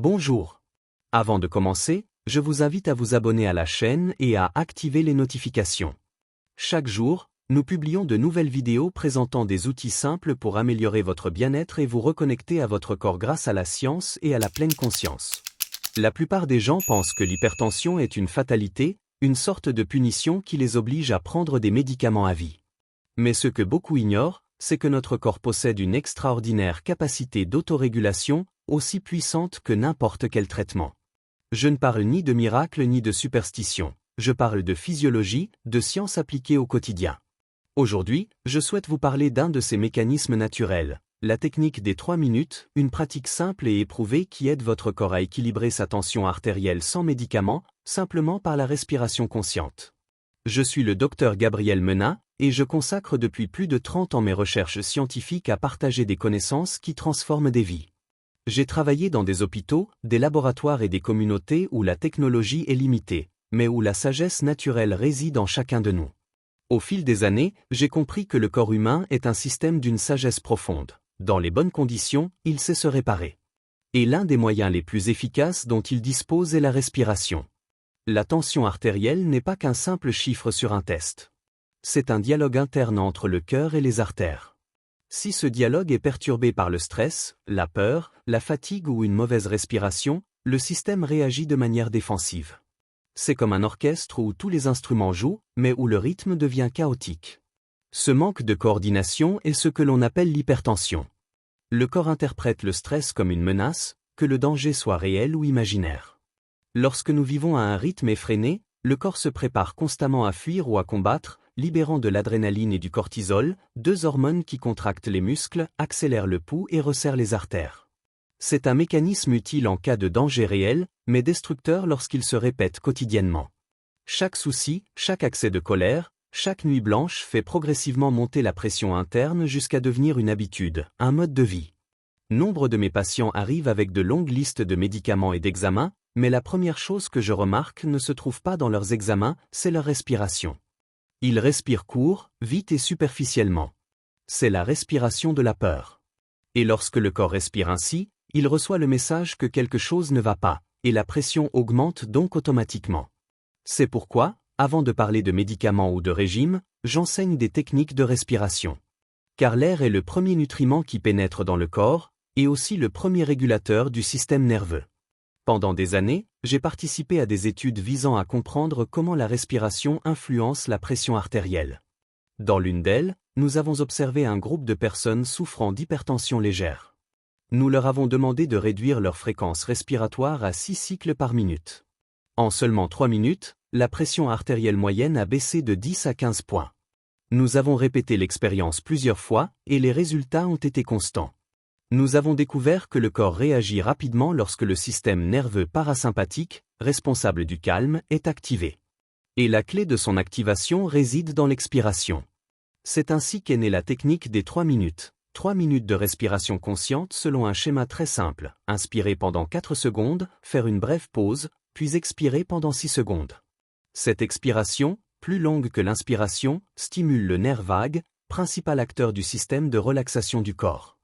Bonjour. Avant de commencer, je vous invite à vous abonner à la chaîne et à activer les notifications. Chaque jour, nous publions de nouvelles vidéos présentant des outils simples pour améliorer votre bien-être et vous reconnecter à votre corps grâce à la science et à la pleine conscience. La plupart des gens pensent que l'hypertension est une fatalité, une sorte de punition qui les oblige à prendre des médicaments à vie. Mais ce que beaucoup ignorent, c'est que notre corps possède une extraordinaire capacité d'autorégulation, aussi puissante que n'importe quel traitement. Je ne parle ni de miracle ni de superstition, je parle de physiologie, de science appliquée au quotidien. Aujourd'hui, je souhaite vous parler d'un de ces mécanismes naturels, la technique des 3 minutes, une pratique simple et éprouvée qui aide votre corps à équilibrer sa tension artérielle sans médicaments, simplement par la respiration consciente. Je suis le docteur Gabriel Menat, et je consacre depuis plus de 30 ans mes recherches scientifiques à partager des connaissances qui transforment des vies. J'ai travaillé dans des hôpitaux, des laboratoires et des communautés où la technologie est limitée, mais où la sagesse naturelle réside en chacun de nous. Au fil des années, j'ai compris que le corps humain est un système d'une sagesse profonde. Dans les bonnes conditions, il sait se réparer. Et l'un des moyens les plus efficaces dont il dispose est la respiration. La tension artérielle n'est pas qu'un simple chiffre sur un test. C'est un dialogue interne entre le cœur et les artères. Si ce dialogue est perturbé par le stress, la peur, la fatigue ou une mauvaise respiration, le système réagit de manière défensive. C'est comme un orchestre où tous les instruments jouent, mais où le rythme devient chaotique. Ce manque de coordination est ce que l'on appelle l'hypertension. Le corps interprète le stress comme une menace, que le danger soit réel ou imaginaire. Lorsque nous vivons à un rythme effréné, le corps se prépare constamment à fuir ou à combattre, libérant de l'adrénaline et du cortisol, deux hormones qui contractent les muscles, accélèrent le pouls et resserrent les artères. C'est un mécanisme utile en cas de danger réel, mais destructeur lorsqu'il se répète quotidiennement. Chaque souci, chaque accès de colère, chaque nuit blanche fait progressivement monter la pression interne jusqu'à devenir une habitude, un mode de vie. Nombre de mes patients arrivent avec de longues listes de médicaments et d'examens, mais la première chose que je remarque ne se trouve pas dans leurs examens, c'est leur respiration. Ils respirent court, vite et superficiellement. C'est la respiration de la peur. Et lorsque le corps respire ainsi, il reçoit le message que quelque chose ne va pas, et la pression augmente donc automatiquement. C'est pourquoi, avant de parler de médicaments ou de régime, j'enseigne des techniques de respiration. Car l'air est le premier nutriment qui pénètre dans le corps, et aussi le premier régulateur du système nerveux. Pendant des années, j'ai participé à des études visant à comprendre comment la respiration influence la pression artérielle. Dans l'une d'elles, nous avons observé un groupe de personnes souffrant d'hypertension légère. Nous leur avons demandé de réduire leur fréquence respiratoire à 6 cycles par minute. En seulement 3 minutes, la pression artérielle moyenne a baissé de 10 à 15 points. Nous avons répété l'expérience plusieurs fois, et les résultats ont été constants. Nous avons découvert que le corps réagit rapidement lorsque le système nerveux parasympathique, responsable du calme, est activé. Et la clé de son activation réside dans l'expiration. C'est ainsi qu'est née la technique des 3 minutes. 3 minutes de respiration consciente selon un schéma très simple. Inspirer pendant 4 secondes, faire une brève pause, puis expirer pendant 6 secondes. Cette expiration, plus longue que l'inspiration, stimule le nerf vague, principal acteur du système de relaxation du corps.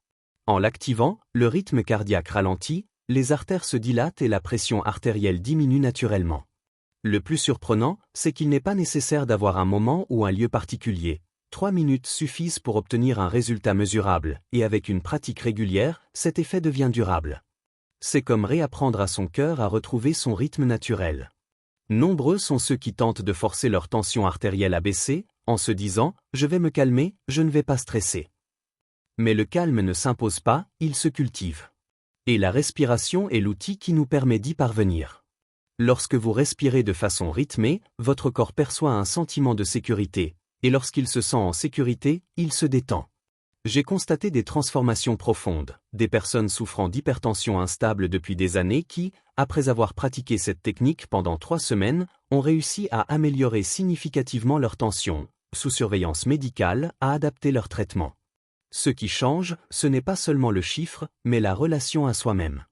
En l'activant, le rythme cardiaque ralentit, les artères se dilatent et la pression artérielle diminue naturellement. Le plus surprenant, c'est qu'il n'est pas nécessaire d'avoir un moment ou un lieu particulier. 3 minutes suffisent pour obtenir un résultat mesurable, et avec une pratique régulière, cet effet devient durable. C'est comme réapprendre à son cœur à retrouver son rythme naturel. Nombreux sont ceux qui tentent de forcer leur tension artérielle à baisser, en se disant « je vais me calmer, je ne vais pas stresser ». Mais le calme ne s'impose pas, il se cultive. Et la respiration est l'outil qui nous permet d'y parvenir. Lorsque vous respirez de façon rythmée, votre corps perçoit un sentiment de sécurité, et lorsqu'il se sent en sécurité, il se détend. J'ai constaté des transformations profondes, des personnes souffrant d'hypertension instable depuis des années qui, après avoir pratiqué cette technique pendant 3 semaines, ont réussi à améliorer significativement leur tension, sous surveillance médicale, à adapter leur traitement. Ce qui change, ce n'est pas seulement le chiffre, mais la relation à soi-même.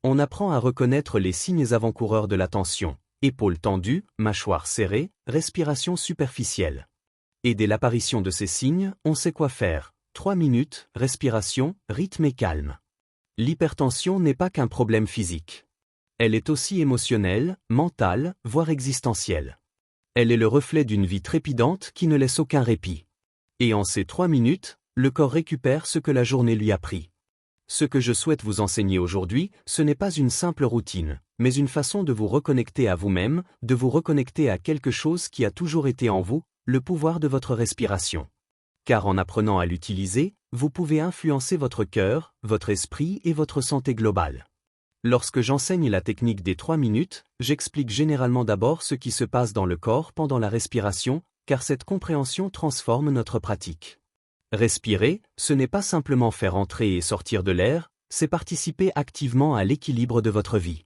On apprend à reconnaître les signes avant-coureurs de la tension, épaules tendues, mâchoire serrée, respiration superficielle. Et dès l'apparition de ces signes, on sait quoi faire. 3 minutes, respiration, rythme et calme. L'hypertension n'est pas qu'un problème physique. Elle est aussi émotionnelle, mentale, voire existentielle. Elle est le reflet d'une vie trépidante qui ne laisse aucun répit. Et en ces 3 minutes, le corps récupère ce que la journée lui a pris. Ce que je souhaite vous enseigner aujourd'hui, ce n'est pas une simple routine, mais une façon de vous reconnecter à vous-même, de vous reconnecter à quelque chose qui a toujours été en vous, le pouvoir de votre respiration. Car en apprenant à l'utiliser, vous pouvez influencer votre cœur, votre esprit et votre santé globale. Lorsque j'enseigne la technique des 3 minutes, j'explique généralement d'abord ce qui se passe dans le corps pendant la respiration, car cette compréhension transforme notre pratique. Respirer, ce n'est pas simplement faire entrer et sortir de l'air, c'est participer activement à l'équilibre de votre vie.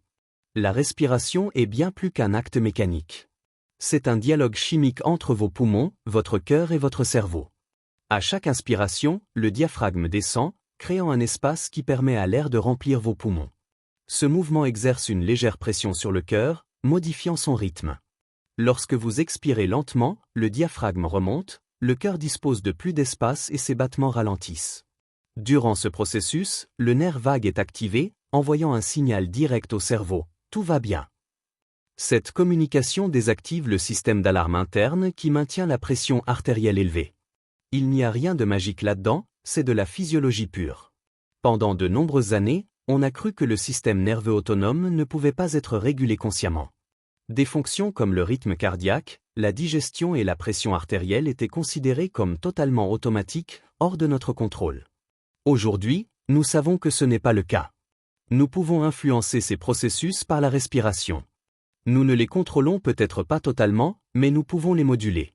La respiration est bien plus qu'un acte mécanique. C'est un dialogue chimique entre vos poumons, votre cœur et votre cerveau. À chaque inspiration, le diaphragme descend, créant un espace qui permet à l'air de remplir vos poumons. Ce mouvement exerce une légère pression sur le cœur, modifiant son rythme. Lorsque vous expirez lentement, le diaphragme remonte, le cœur dispose de plus d'espace et ses battements ralentissent. Durant ce processus, le nerf vague est activé, envoyant un signal direct au cerveau « tout va bien ». Cette communication désactive le système d'alarme interne qui maintient la pression artérielle élevée. Il n'y a rien de magique là-dedans, c'est de la physiologie pure. Pendant de nombreuses années, on a cru que le système nerveux autonome ne pouvait pas être régulé consciemment. Des fonctions comme le rythme cardiaque, la digestion et la pression artérielle étaient considérées comme totalement automatiques, hors de notre contrôle. Aujourd'hui, nous savons que ce n'est pas le cas. Nous pouvons influencer ces processus par la respiration. Nous ne les contrôlons peut-être pas totalement, mais nous pouvons les moduler.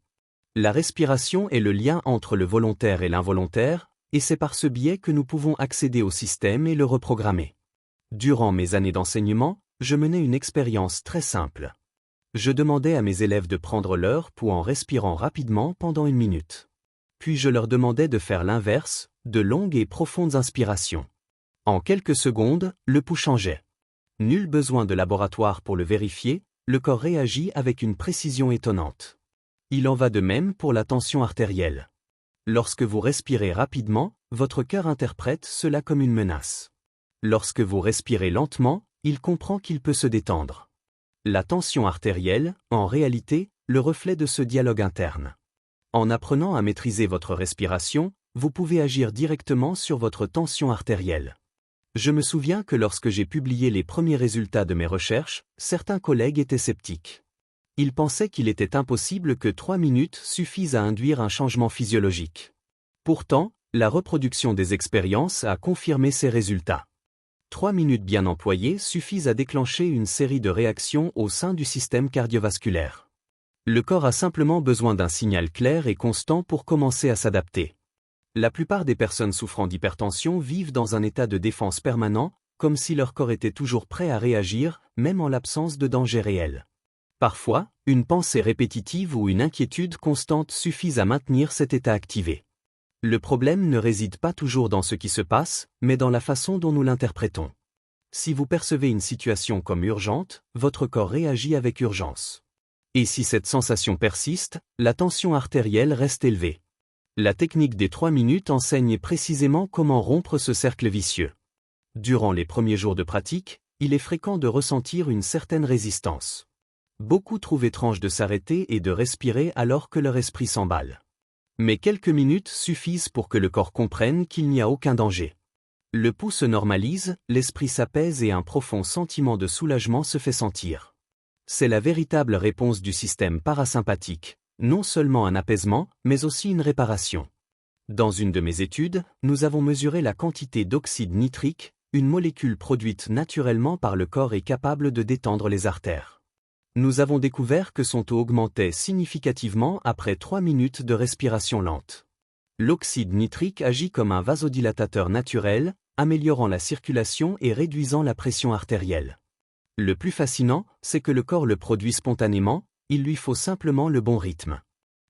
La respiration est le lien entre le volontaire et l'involontaire, et c'est par ce biais que nous pouvons accéder au système et le reprogrammer. Durant mes années d'enseignement, je menais une expérience très simple. Je demandais à mes élèves de prendre leur pouls en respirant rapidement pendant 1 minute. Puis je leur demandais de faire l'inverse, de longues et profondes inspirations. En quelques secondes, le pouls changeait. Nul besoin de laboratoire pour le vérifier, le corps réagit avec une précision étonnante. Il en va de même pour la tension artérielle. Lorsque vous respirez rapidement, votre cœur interprète cela comme une menace. Lorsque vous respirez lentement, il comprend qu'il peut se détendre. La tension artérielle, en réalité, le reflet de ce dialogue interne. En apprenant à maîtriser votre respiration, vous pouvez agir directement sur votre tension artérielle. Je me souviens que lorsque j'ai publié les premiers résultats de mes recherches, certains collègues étaient sceptiques. Ils pensaient qu'il était impossible que 3 minutes suffisent à induire un changement physiologique. Pourtant, la reproduction des expériences a confirmé ces résultats. 3 minutes bien employées suffisent à déclencher une série de réactions au sein du système cardiovasculaire. Le corps a simplement besoin d'un signal clair et constant pour commencer à s'adapter. La plupart des personnes souffrant d'hypertension vivent dans un état de défense permanent, comme si leur corps était toujours prêt à réagir, même en l'absence de danger réel. Parfois, une pensée répétitive ou une inquiétude constante suffisent à maintenir cet état activé. Le problème ne réside pas toujours dans ce qui se passe, mais dans la façon dont nous l'interprétons. Si vous percevez une situation comme urgente, votre corps réagit avec urgence. Et si cette sensation persiste, la tension artérielle reste élevée. La technique des 3 minutes enseigne précisément comment rompre ce cercle vicieux. Durant les premiers jours de pratique, il est fréquent de ressentir une certaine résistance. Beaucoup trouvent étrange de s'arrêter et de respirer alors que leur esprit s'emballe. Mais quelques minutes suffisent pour que le corps comprenne qu'il n'y a aucun danger. Le pouls se normalise, l'esprit s'apaise et un profond sentiment de soulagement se fait sentir. C'est la véritable réponse du système parasympathique, non seulement un apaisement, mais aussi une réparation. Dans une de mes études, nous avons mesuré la quantité d'oxyde nitrique, une molécule produite naturellement par le corps et capable de détendre les artères. Nous avons découvert que son taux augmentait significativement après 3 minutes de respiration lente. L'oxyde nitrique agit comme un vasodilatateur naturel, améliorant la circulation et réduisant la pression artérielle. Le plus fascinant, c'est que le corps le produit spontanément, il lui faut simplement le bon rythme.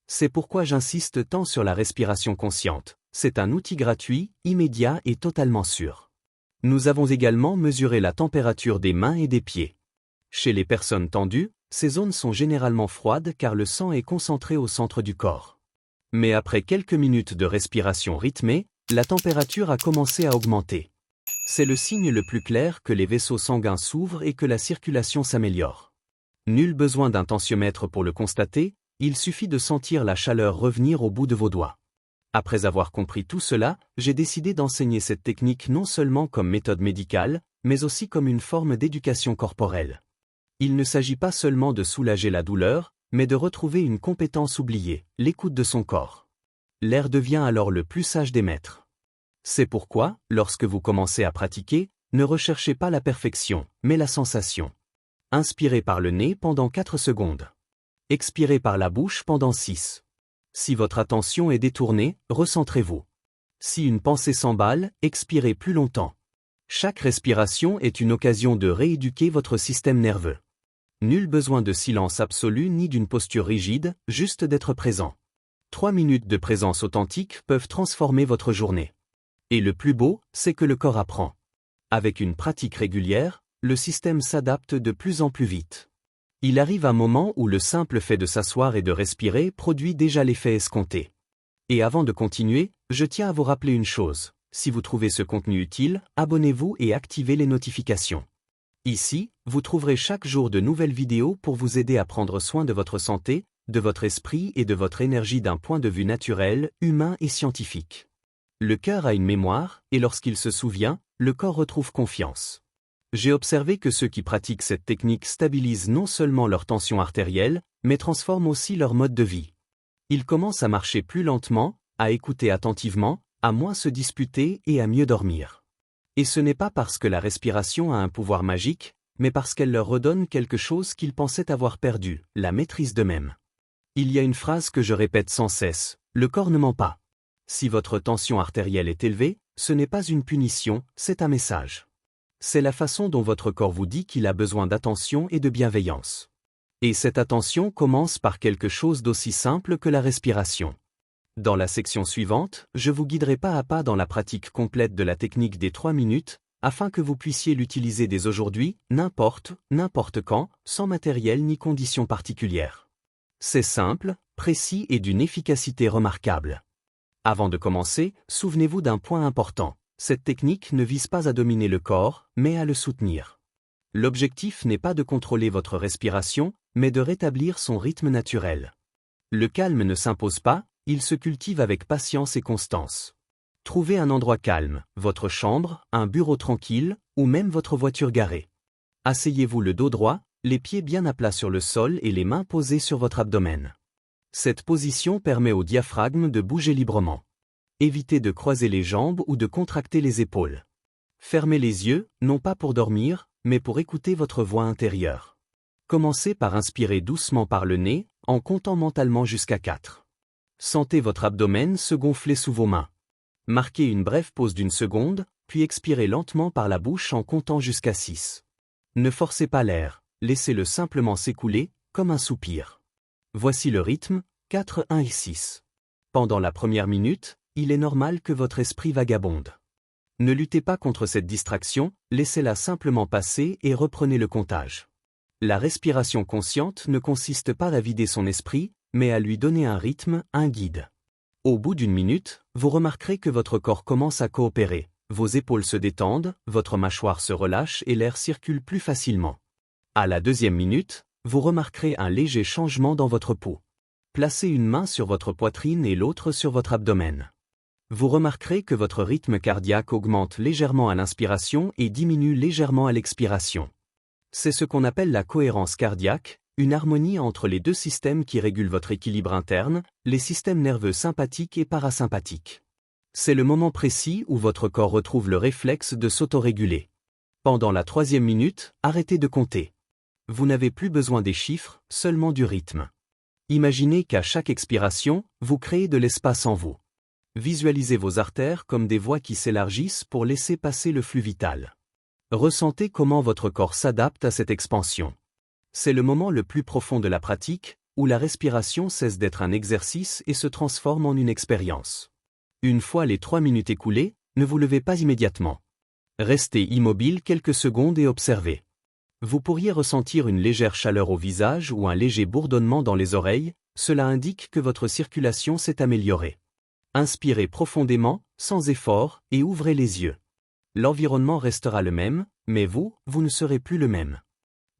C'est pourquoi j'insiste tant sur la respiration consciente. C'est un outil gratuit, immédiat et totalement sûr. Nous avons également mesuré la température des mains et des pieds. Chez les personnes tendues, ces zones sont généralement froides car le sang est concentré au centre du corps. Mais après quelques minutes de respiration rythmée, la température a commencé à augmenter. C'est le signe le plus clair que les vaisseaux sanguins s'ouvrent et que la circulation s'améliore. Nul besoin d'un tensiomètre pour le constater, il suffit de sentir la chaleur revenir au bout de vos doigts. Après avoir compris tout cela, j'ai décidé d'enseigner cette technique non seulement comme méthode médicale, mais aussi comme une forme d'éducation corporelle. Il ne s'agit pas seulement de soulager la douleur, mais de retrouver une compétence oubliée, l'écoute de son corps. L'air devient alors le plus sage des maîtres. C'est pourquoi, lorsque vous commencez à pratiquer, ne recherchez pas la perfection, mais la sensation. Inspirez par le nez pendant 4 secondes. Expirez par la bouche pendant 6. Si votre attention est détournée, recentrez-vous. Si une pensée s'emballe, expirez plus longtemps. Chaque respiration est une occasion de rééduquer votre système nerveux. Nul besoin de silence absolu ni d'une posture rigide, juste d'être présent. 3 minutes de présence authentique peuvent transformer votre journée. Et le plus beau, c'est que le corps apprend. Avec une pratique régulière, le système s'adapte de plus en plus vite. Il arrive un moment où le simple fait de s'asseoir et de respirer produit déjà l'effet escompté. Et avant de continuer, je tiens à vous rappeler une chose. Si vous trouvez ce contenu utile, abonnez-vous et activez les notifications. Ici, vous trouverez chaque jour de nouvelles vidéos pour vous aider à prendre soin de votre santé, de votre esprit et de votre énergie d'un point de vue naturel, humain et scientifique. Le cœur a une mémoire, et lorsqu'il se souvient, le corps retrouve confiance. J'ai observé que ceux qui pratiquent cette technique stabilisent non seulement leur tension artérielle, mais transforment aussi leur mode de vie. Ils commencent à marcher plus lentement, à écouter attentivement, à moins se disputer et à mieux dormir. Et ce n'est pas parce que la respiration a un pouvoir magique, mais parce qu'elle leur redonne quelque chose qu'ils pensaient avoir perdu, la maîtrise d'eux-mêmes. Il y a une phrase que je répète sans cesse, le corps ne ment pas. Si votre tension artérielle est élevée, ce n'est pas une punition, c'est un message. C'est la façon dont votre corps vous dit qu'il a besoin d'attention et de bienveillance. Et cette attention commence par quelque chose d'aussi simple que la respiration. Dans la section suivante, je vous guiderai pas à pas dans la pratique complète de la technique des 3 minutes, afin que vous puissiez l'utiliser dès aujourd'hui, n'importe quand, sans matériel ni conditions particulières. C'est simple, précis et d'une efficacité remarquable. Avant de commencer, souvenez-vous d'un point important. Cette technique ne vise pas à dominer le corps, mais à le soutenir. L'objectif n'est pas de contrôler votre respiration, mais de rétablir son rythme naturel. Le calme ne s'impose pas, il se cultive avec patience et constance. Trouvez un endroit calme, votre chambre, un bureau tranquille, ou même votre voiture garée. Asseyez-vous le dos droit, les pieds bien à plat sur le sol et les mains posées sur votre abdomen. Cette position permet au diaphragme de bouger librement. Évitez de croiser les jambes ou de contracter les épaules. Fermez les yeux, non pas pour dormir, mais pour écouter votre voix intérieure. Commencez par inspirer doucement par le nez, en comptant mentalement jusqu'à 4. Sentez votre abdomen se gonfler sous vos mains. Marquez une brève pause d'1 seconde, puis expirez lentement par la bouche en comptant jusqu'à 6. Ne forcez pas l'air, laissez-le simplement s'écouler, comme un soupir. Voici le rythme, 4, 1 et 6. Pendant la première minute, il est normal que votre esprit vagabonde. Ne luttez pas contre cette distraction, laissez-la simplement passer et reprenez le comptage. La respiration consciente ne consiste pas à vider son esprit, mais à lui donner un rythme, un guide. Au bout d'1 minute, vous remarquerez que votre corps commence à coopérer, vos épaules se détendent, votre mâchoire se relâche et l'air circule plus facilement. À la 2e minute, vous remarquerez un léger changement dans votre peau. Placez une main sur votre poitrine et l'autre sur votre abdomen. Vous remarquerez que votre rythme cardiaque augmente légèrement à l'inspiration et diminue légèrement à l'expiration. C'est ce qu'on appelle la cohérence cardiaque, une harmonie entre les deux systèmes qui régulent votre équilibre interne, les systèmes nerveux sympathiques et parasympathiques. C'est le moment précis où votre corps retrouve le réflexe de s'autoréguler. Pendant la 3e minute, arrêtez de compter. Vous n'avez plus besoin des chiffres, seulement du rythme. Imaginez qu'à chaque expiration, vous créez de l'espace en vous. Visualisez vos artères comme des voies qui s'élargissent pour laisser passer le flux vital. Ressentez comment votre corps s'adapte à cette expansion. C'est le moment le plus profond de la pratique, où la respiration cesse d'être un exercice et se transforme en une expérience. Une fois les 3 minutes écoulées, ne vous levez pas immédiatement. Restez immobile quelques secondes et observez. Vous pourriez ressentir une légère chaleur au visage ou un léger bourdonnement dans les oreilles, cela indique que votre circulation s'est améliorée. Inspirez profondément, sans effort, et ouvrez les yeux. L'environnement restera le même, mais vous ne serez plus le même.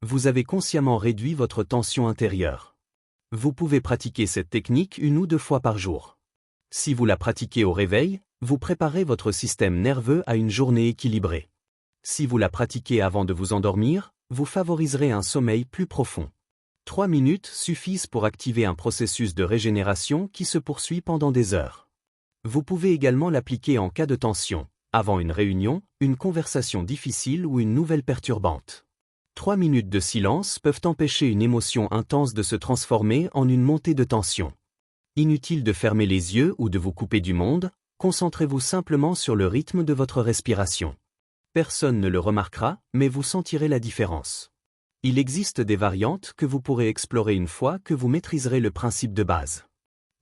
Vous avez consciemment réduit votre tension intérieure. Vous pouvez pratiquer cette technique 1 ou 2 fois par jour. Si vous la pratiquez au réveil, vous préparez votre système nerveux à une journée équilibrée. Si vous la pratiquez avant de vous endormir, vous favoriserez un sommeil plus profond. 3 minutes suffisent pour activer un processus de régénération qui se poursuit pendant des heures. Vous pouvez également l'appliquer en cas de tension, avant une réunion, une conversation difficile ou une nouvelle perturbante. 3 minutes de silence peuvent empêcher une émotion intense de se transformer en une montée de tension. Inutile de fermer les yeux ou de vous couper du monde, concentrez-vous simplement sur le rythme de votre respiration. Personne ne le remarquera, mais vous sentirez la différence. Il existe des variantes que vous pourrez explorer une fois que vous maîtriserez le principe de base.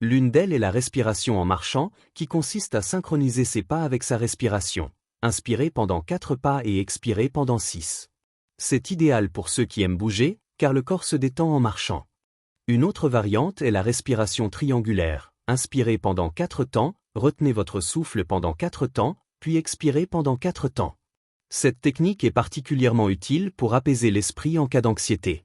L'une d'elles est la respiration en marchant, qui consiste à synchroniser ses pas avec sa respiration. Inspirez pendant 4 pas et expirez pendant 6. C'est idéal pour ceux qui aiment bouger, car le corps se détend en marchant. Une autre variante est la respiration triangulaire. Inspirez pendant 4 temps, retenez votre souffle pendant 4 temps, puis expirez pendant 4 temps. Cette technique est particulièrement utile pour apaiser l'esprit en cas d'anxiété.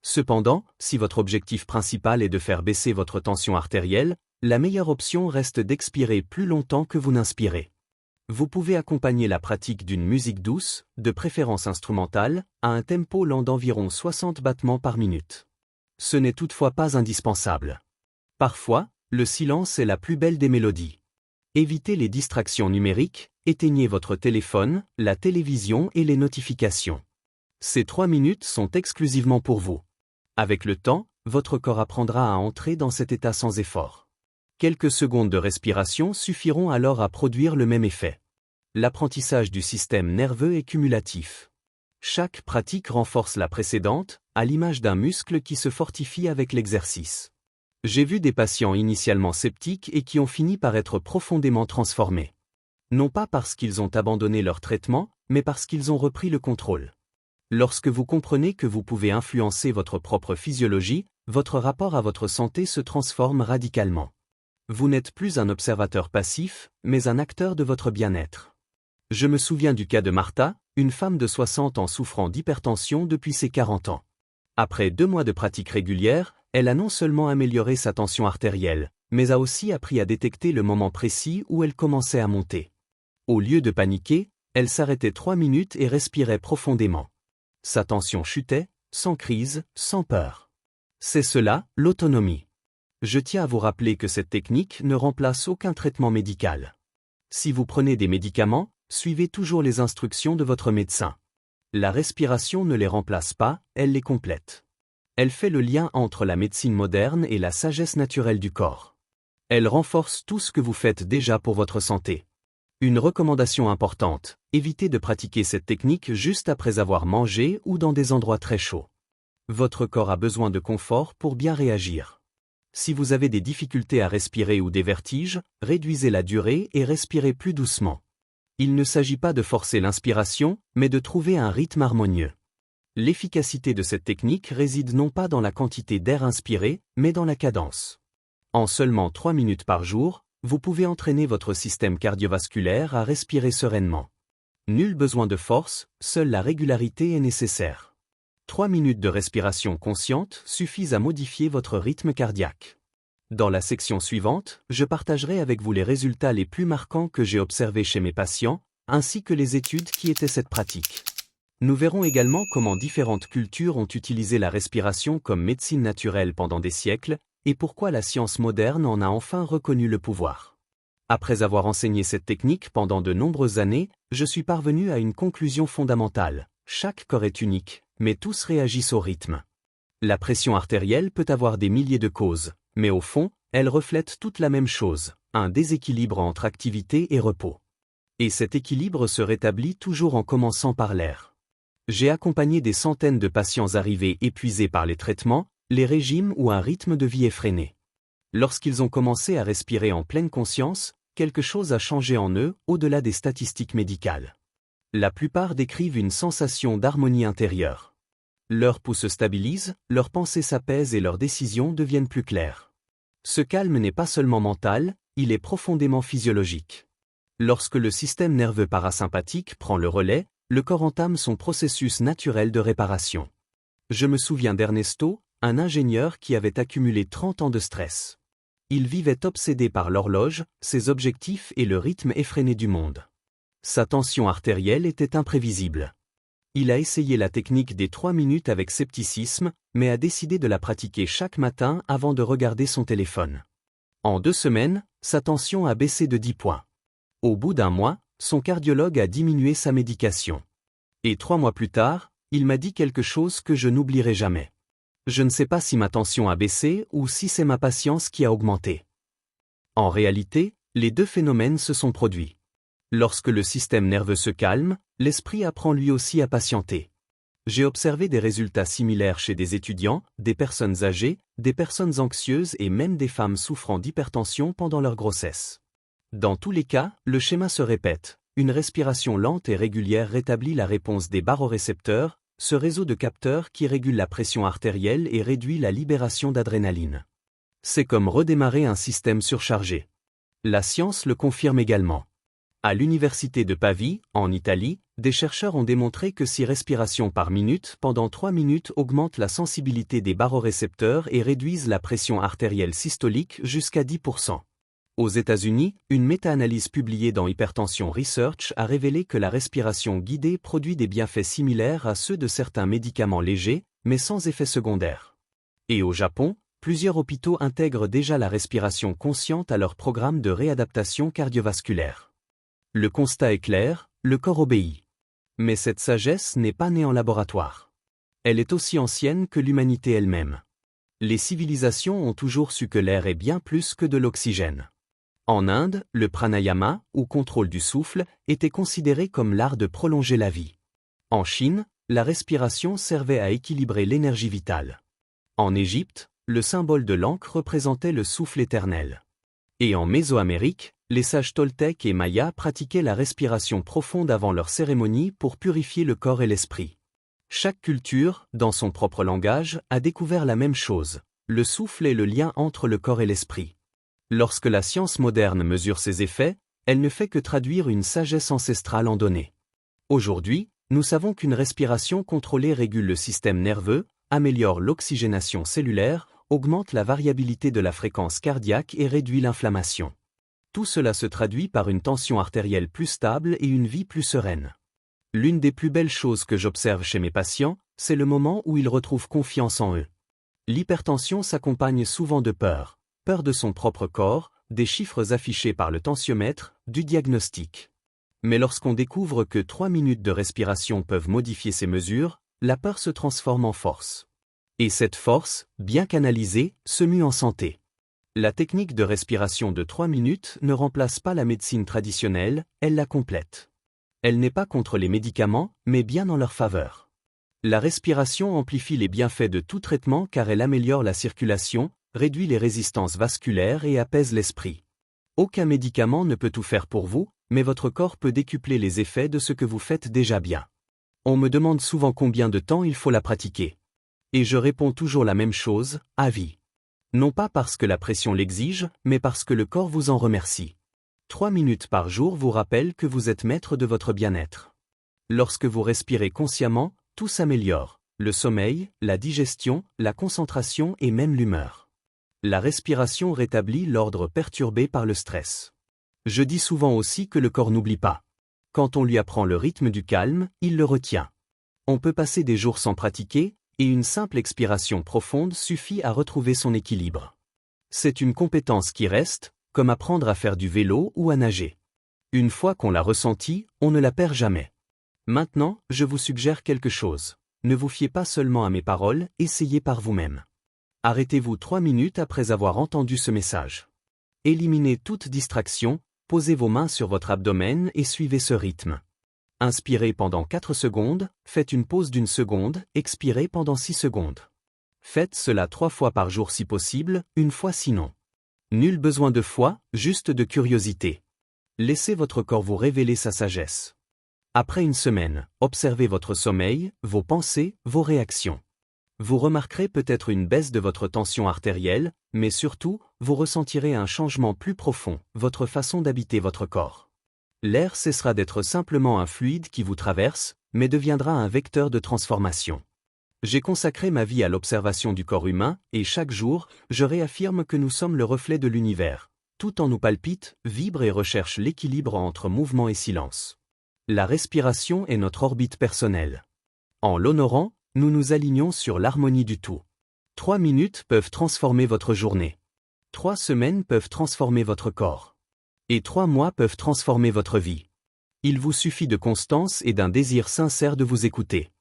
Cependant, si votre objectif principal est de faire baisser votre tension artérielle, la meilleure option reste d'expirer plus longtemps que vous n'inspirez. Vous pouvez accompagner la pratique d'une musique douce, de préférence instrumentale, à un tempo lent d'environ 60 battements par minute. Ce n'est toutefois pas indispensable. Parfois, le silence est la plus belle des mélodies. Évitez les distractions numériques, éteignez votre téléphone, la télévision et les notifications. Ces 3 minutes sont exclusivement pour vous. Avec le temps, votre corps apprendra à entrer dans cet état sans effort. Quelques secondes de respiration suffiront alors à produire le même effet. L'apprentissage du système nerveux est cumulatif. Chaque pratique renforce la précédente, à l'image d'un muscle qui se fortifie avec l'exercice. J'ai vu des patients initialement sceptiques et qui ont fini par être profondément transformés. Non pas parce qu'ils ont abandonné leur traitement, mais parce qu'ils ont repris le contrôle. Lorsque vous comprenez que vous pouvez influencer votre propre physiologie, votre rapport à votre santé se transforme radicalement. Vous n'êtes plus un observateur passif, mais un acteur de votre bien-être. Je me souviens du cas de Martha, une femme de 60 ans souffrant d'hypertension depuis ses 40 ans. Après 2 mois de pratique régulière, elle a non seulement amélioré sa tension artérielle, mais a aussi appris à détecter le moment précis où elle commençait à monter. Au lieu de paniquer, elle s'arrêtait 3 minutes et respirait profondément. Sa tension chutait, sans crise, sans peur. C'est cela, l'autonomie. Je tiens à vous rappeler que cette technique ne remplace aucun traitement médical. Si vous prenez des médicaments, suivez toujours les instructions de votre médecin. La respiration ne les remplace pas, elle les complète. Elle fait le lien entre la médecine moderne et la sagesse naturelle du corps. Elle renforce tout ce que vous faites déjà pour votre santé. Une recommandation importante, évitez de pratiquer cette technique juste après avoir mangé ou dans des endroits très chauds. Votre corps a besoin de confort pour bien réagir. Si vous avez des difficultés à respirer ou des vertiges, réduisez la durée et respirez plus doucement. Il ne s'agit pas de forcer l'inspiration, mais de trouver un rythme harmonieux. L'efficacité de cette technique réside non pas dans la quantité d'air inspiré, mais dans la cadence. En seulement 3 minutes par jour, vous pouvez entraîner votre système cardiovasculaire à respirer sereinement. Nul besoin de force, seule la régularité est nécessaire. 3 minutes de respiration consciente suffisent à modifier votre rythme cardiaque. Dans la section suivante, je partagerai avec vous les résultats les plus marquants que j'ai observés chez mes patients, ainsi que les études qui étaient cette pratique. Nous verrons également comment différentes cultures ont utilisé la respiration comme médecine naturelle pendant des siècles, et pourquoi la science moderne en a enfin reconnu le pouvoir. Après avoir enseigné cette technique pendant de nombreuses années, je suis parvenu à une conclusion fondamentale. Chaque corps est unique, mais tous réagissent au rythme. La pression artérielle peut avoir des milliers de causes, mais au fond, elle reflète toute la même chose, un déséquilibre entre activité et repos. Et cet équilibre se rétablit toujours en commençant par l'air. J'ai accompagné des centaines de patients arrivés épuisés par les traitements, les régimes ou un rythme de vie effréné. Lorsqu'ils ont commencé à respirer en pleine conscience, quelque chose a changé en eux, au-delà des statistiques médicales. La plupart décrivent une sensation d'harmonie intérieure. Leur pouls se stabilise, leurs pensées s'apaisent et leurs décisions deviennent plus claires. Ce calme n'est pas seulement mental, il est profondément physiologique. Lorsque le système nerveux parasympathique prend le relais, le corps entame son processus naturel de réparation. Je me souviens d'Ernesto, un ingénieur qui avait accumulé 30 ans de stress. Il vivait obsédé par l'horloge, ses objectifs et le rythme effréné du monde. Sa tension artérielle était imprévisible. Il a essayé la technique des 3 minutes avec scepticisme, mais a décidé de la pratiquer chaque matin avant de regarder son téléphone. En 2 semaines, sa tension a baissé de 10 points. Au bout d'un mois, son cardiologue a diminué sa médication. Et 3 mois plus tard, il m'a dit quelque chose que je n'oublierai jamais. Je ne sais pas si ma tension a baissé ou si c'est ma patience qui a augmenté. En réalité, les deux phénomènes se sont produits. Lorsque le système nerveux se calme, l'esprit apprend lui aussi à patienter. J'ai observé des résultats similaires chez des étudiants, des personnes âgées, des personnes anxieuses et même des femmes souffrant d'hypertension pendant leur grossesse. Dans tous les cas, le schéma se répète. Une respiration lente et régulière rétablit la réponse des barorécepteurs, ce réseau de capteurs qui régule la pression artérielle et réduit la libération d'adrénaline. C'est comme redémarrer un système surchargé. La science le confirme également. À l'université de Pavie, en Italie, des chercheurs ont démontré que 6 respirations par minute pendant 3 minutes augmentent la sensibilité des barorécepteurs et réduisent la pression artérielle systolique jusqu'à 10%. Aux États-Unis, une méta-analyse publiée dans Hypertension Research a révélé que la respiration guidée produit des bienfaits similaires à ceux de certains médicaments légers, mais sans effet secondaire. Et au Japon, plusieurs hôpitaux intègrent déjà la respiration consciente à leur programme de réadaptation cardiovasculaire. Le constat est clair, le corps obéit. Mais cette sagesse n'est pas née en laboratoire. Elle est aussi ancienne que l'humanité elle-même. Les civilisations ont toujours su que l'air est bien plus que de l'oxygène. En Inde, le pranayama, ou contrôle du souffle, était considéré comme l'art de prolonger la vie. En Chine, la respiration servait à équilibrer l'énergie vitale. En Égypte, le symbole de l'ankh représentait le souffle éternel. Et en Mésoamérique, les sages toltèques et mayas pratiquaient la respiration profonde avant leur cérémonie pour purifier le corps et l'esprit. Chaque culture, dans son propre langage, a découvert la même chose. Le souffle est le lien entre le corps et l'esprit. Lorsque la science moderne mesure ses effets, elle ne fait que traduire une sagesse ancestrale en données. Aujourd'hui, nous savons qu'une respiration contrôlée régule le système nerveux, améliore l'oxygénation cellulaire, augmente la variabilité de la fréquence cardiaque et réduit l'inflammation. Tout cela se traduit par une tension artérielle plus stable et une vie plus sereine. L'une des plus belles choses que j'observe chez mes patients, c'est le moment où ils retrouvent confiance en eux. L'hypertension s'accompagne souvent de peur. Peur de son propre corps, des chiffres affichés par le tensiomètre, du diagnostic. Mais lorsqu'on découvre que 3 minutes de respiration peuvent modifier ces mesures, la peur se transforme en force. Et cette force, bien canalisée, se mue en santé. La technique de respiration de 3 minutes ne remplace pas la médecine traditionnelle, elle la complète. Elle n'est pas contre les médicaments, mais bien en leur faveur. La respiration amplifie les bienfaits de tout traitement car elle améliore la circulation, réduit les résistances vasculaires et apaise l'esprit. Aucun médicament ne peut tout faire pour vous, mais votre corps peut décupler les effets de ce que vous faites déjà bien. On me demande souvent combien de temps il faut la pratiquer. Et je réponds toujours la même chose, à vie. Non pas parce que la pression l'exige, mais parce que le corps vous en remercie. 3 minutes par jour vous rappellent que vous êtes maître de votre bien-être. Lorsque vous respirez consciemment, tout s'améliore. Le sommeil, la digestion, la concentration et même l'humeur. La respiration rétablit l'ordre perturbé par le stress. Je dis souvent aussi que le corps n'oublie pas. Quand on lui apprend le rythme du calme, il le retient. On peut passer des jours sans pratiquer, et une simple expiration profonde suffit à retrouver son équilibre. C'est une compétence qui reste, comme apprendre à faire du vélo ou à nager. Une fois qu'on l'a ressentie, on ne la perd jamais. Maintenant, je vous suggère quelque chose. Ne vous fiez pas seulement à mes paroles, essayez par vous-même. Arrêtez-vous 3 minutes après avoir entendu ce message. Éliminez toute distraction, posez vos mains sur votre abdomen et suivez ce rythme. Inspirez pendant 4 secondes, faites une pause d'1 seconde, expirez pendant 6 secondes. Faites cela 3 fois par jour si possible, 1 fois sinon. Nul besoin de foi, juste de curiosité. Laissez votre corps vous révéler sa sagesse. Après 1 semaine, observez votre sommeil, vos pensées, vos réactions. Vous remarquerez peut-être une baisse de votre tension artérielle, mais surtout, vous ressentirez un changement plus profond, votre façon d'habiter votre corps. L'air cessera d'être simplement un fluide qui vous traverse, mais deviendra un vecteur de transformation. J'ai consacré ma vie à l'observation du corps humain, et chaque jour, je réaffirme que nous sommes le reflet de l'univers. Tout en nous palpite, vibre et recherche l'équilibre entre mouvement et silence. La respiration est notre orbite personnelle. En l'honorant, nous nous alignons sur l'harmonie du tout. 3 minutes peuvent transformer votre journée. 3 semaines peuvent transformer votre corps. Et 3 mois peuvent transformer votre vie. Il vous suffit de constance et d'un désir sincère de vous écouter.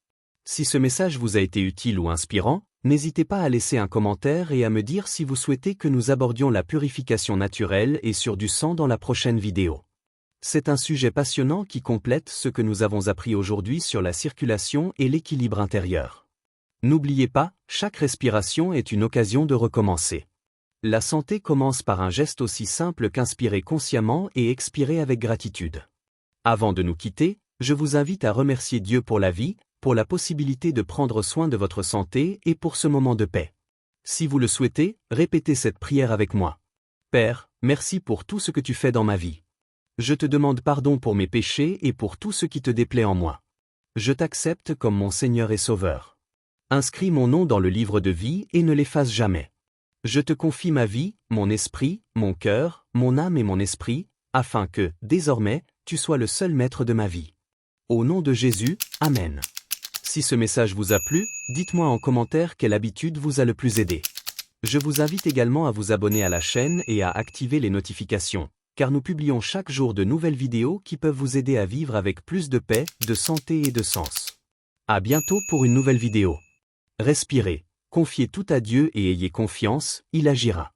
Si ce message vous a été utile ou inspirant, n'hésitez pas à laisser un commentaire et à me dire si vous souhaitez que nous abordions la purification naturelle et sur du sang dans la prochaine vidéo. C'est un sujet passionnant qui complète ce que nous avons appris aujourd'hui sur la circulation et l'équilibre intérieur. N'oubliez pas, chaque respiration est une occasion de recommencer. La santé commence par un geste aussi simple qu'inspirer consciemment et expirer avec gratitude. Avant de nous quitter, je vous invite à remercier Dieu pour la vie, pour la possibilité de prendre soin de votre santé et pour ce moment de paix. Si vous le souhaitez, répétez cette prière avec moi. Père, merci pour tout ce que tu fais dans ma vie. Je te demande pardon pour mes péchés et pour tout ce qui te déplaît en moi. Je t'accepte comme mon Seigneur et Sauveur. Inscris mon nom dans le livre de vie et ne l'efface jamais. Je te confie ma vie, mon esprit, mon cœur, mon âme et mon esprit, afin que, désormais, tu sois le seul maître de ma vie. Au nom de Jésus, Amen. Si ce message vous a plu, dites-moi en commentaire quelle habitude vous a le plus aidé. Je vous invite également à vous abonner à la chaîne et à activer les notifications, car nous publions chaque jour de nouvelles vidéos qui peuvent vous aider à vivre avec plus de paix, de santé et de sens. À bientôt pour une nouvelle vidéo. Respirez, confiez tout à Dieu et ayez confiance, il agira.